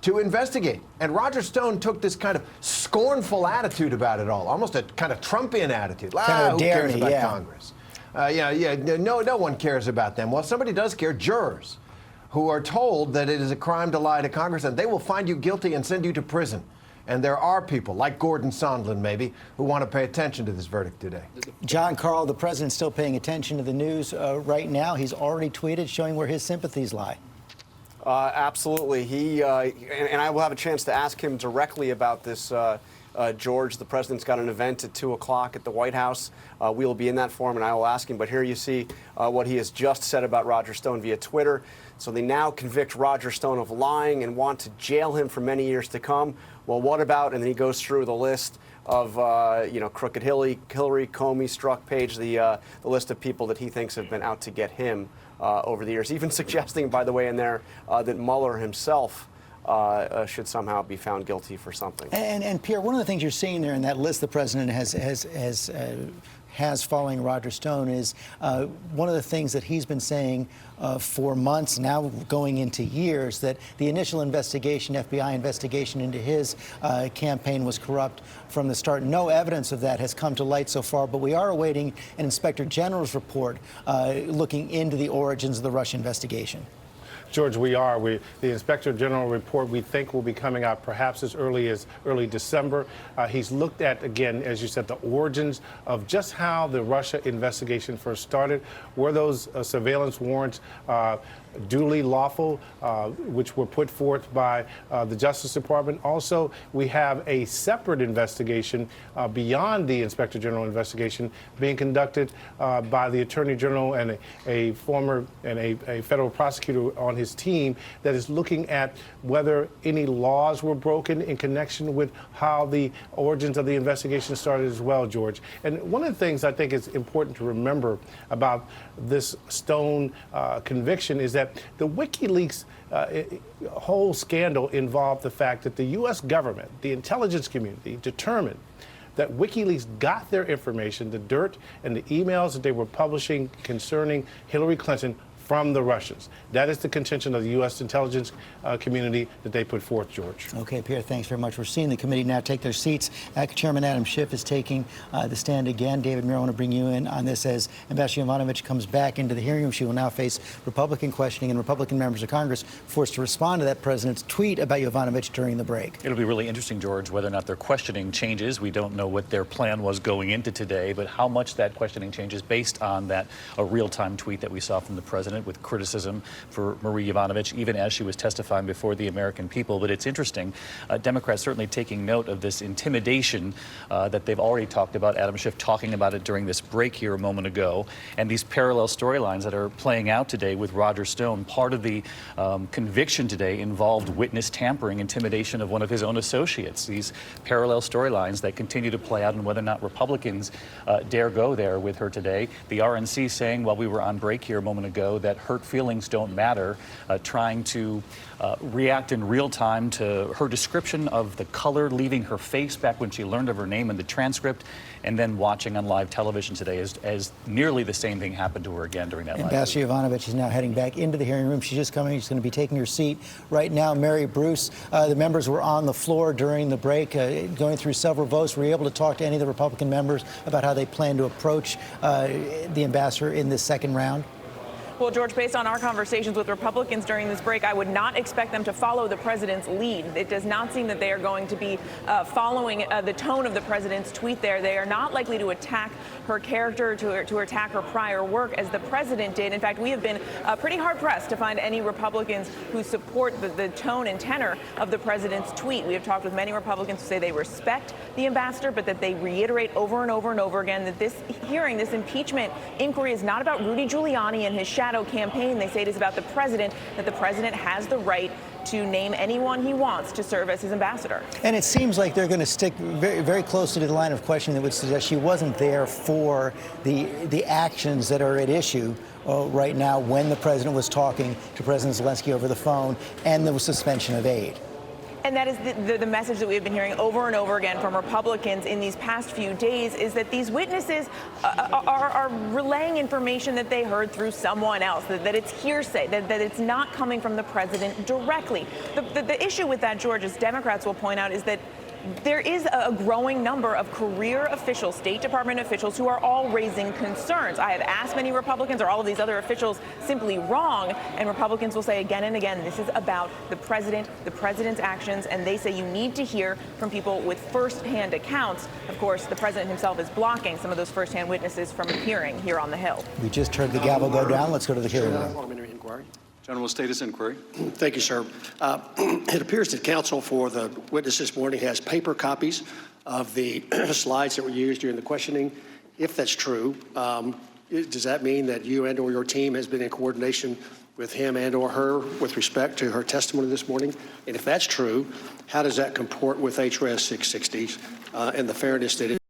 to investigate. And Roger Stone took this kind of scornful attitude about it all, almost a kind of Trumpian attitude. Who cares about Congress? No one cares about them. Well, somebody does care, jurors, who are told that it is a crime to lie to Congress, and they will find you guilty and send you to prison. And there are people, like Gordon Sondland maybe, who want to pay attention to this verdict today. John Carl, the president's still paying attention to the news right now. He's already tweeted showing where his sympathies lie. Absolutely. And I will have a chance to ask him directly about this, George. The president's got an event at 2 o'clock at the White House. We will be in that forum, and I will ask him. But here you see what he has just said about Roger Stone via Twitter. So they now convict Roger Stone of lying and want to jail him for many years to come. Well, what about, and then he goes through the list of, Crooked Hillary, Comey, Strzok Page, the list of people that he thinks have been out to get him over the years, even suggesting, by the way, in there that Mueller himself should somehow be found guilty for something. And Pierre, one of the things you're seeing there in that list the president has following Roger Stone is one of the things that he's been saying for months, now going into years, that the initial investigation, FBI investigation into his campaign was corrupt from the start. No evidence of that has come to light so far, but we are awaiting an Inspector General's report looking into the origins of the Russia investigation. George, we are. The Inspector General report, we think, will be coming out perhaps as early December. He's looked at, again, as you said, the origins of just how the Russia investigation first started. Were those surveillance warrants duly lawful, which were put forth by the Justice Department? Also, we have a separate investigation beyond the Inspector General investigation being conducted by the Attorney General and a former and a federal prosecutor on his team that is looking at whether any laws were broken in connection with how the origins of the investigation started as well, George. And one of the things I think is important to remember about this Stone conviction is that the WikiLeaks whole scandal involved the fact that the U.S. government, the intelligence community, determined that WikiLeaks got their information, the dirt and the emails that they were publishing concerning Hillary Clinton, from the Russians. That is the contention of the U.S. intelligence community that they put forth, George. Okay, Pierre, thanks very much. We're seeing the committee now take their seats. Chairman Adam Schiff is taking the stand again. David Muir, I want to bring you in on this as Ambassador Yovanovitch comes back into the hearing room. She will now face Republican questioning, and Republican members of Congress forced to respond to that president's tweet about Yovanovitch during the break. It'll be really interesting, George, whether or not their questioning changes. We don't know what their plan was going into today, but how much that questioning changes based on that real-time tweet that we saw from the president with criticism for Marie Yovanovitch, even as she was testifying before the American people. But it's interesting, Democrats certainly taking note of this intimidation that they've already talked about, Adam Schiff talking about it during this break here a moment ago, and these parallel storylines that are playing out today with Roger Stone. Part of the conviction today involved witness tampering, intimidation of one of his own associates. These parallel storylines that continue to play out, and whether or not Republicans dare go there with her today. The RNC saying, while we were on break here a moment ago, that hurt feelings don't matter, trying to react in real time to her description of the color leaving her face back when she learned of her name in the transcript, and then watching on live television today as nearly the same thing happened to her again during that live. Ambassador Yovanovitch is now heading back into the hearing room. She's just coming. She's going to be taking her seat right now. Mary Bruce, the members were on the floor during the break, going through several votes. Were you able to talk to any of the Republican members about how they plan to approach the ambassador in this second round? Well, George, based on our conversations with Republicans during this break, I would not expect them to follow the president's lead. It does not seem that they are going to be following the tone of the president's tweet there. They are not likely to attack her character, to attack her prior work as the president did. In fact, we have been pretty hard-pressed to find any Republicans who support the tone and tenor of the president's tweet. We have talked with many Republicans who say they respect the ambassador, but that they reiterate over and over and over again that this hearing, this impeachment inquiry, is not about Rudy Giuliani and his shadow campaign. They say it is about the president, that the president has the right to name anyone he wants to serve as his ambassador. And it seems like they're going to stick very, very close to the line of questioning that would suggest she wasn't there for the actions that are at issue right now when the president was talking to President Zelensky over the phone and the suspension of aid. And that is the message that we've been hearing over and over again from Republicans in these past few days, is that these witnesses are relaying information that they heard through someone else, that it's hearsay, that it's not coming from the president directly. The issue with that, George, as Democrats will point out, is that there is a growing number of career officials, State Department officials, who are all raising concerns. I have asked many Republicans, are all of these other officials simply wrong? And Republicans will say again and again, this is about the president's actions, and they say you need to hear from people with firsthand accounts. Of course, the president himself is blocking some of those firsthand witnesses from appearing here on the Hill. We just heard the gavel go down. Let's go to the hearing room. Parliamentary inquiry. General status inquiry. Thank you, sir. It appears that counsel for the witness this morning has paper copies of the slides that were used during the questioning. If that's true, does that mean that you and or your team has been in coordination with him and or her with respect to her testimony this morning? And if that's true, how does that comport with HRS 660 and the fairness that it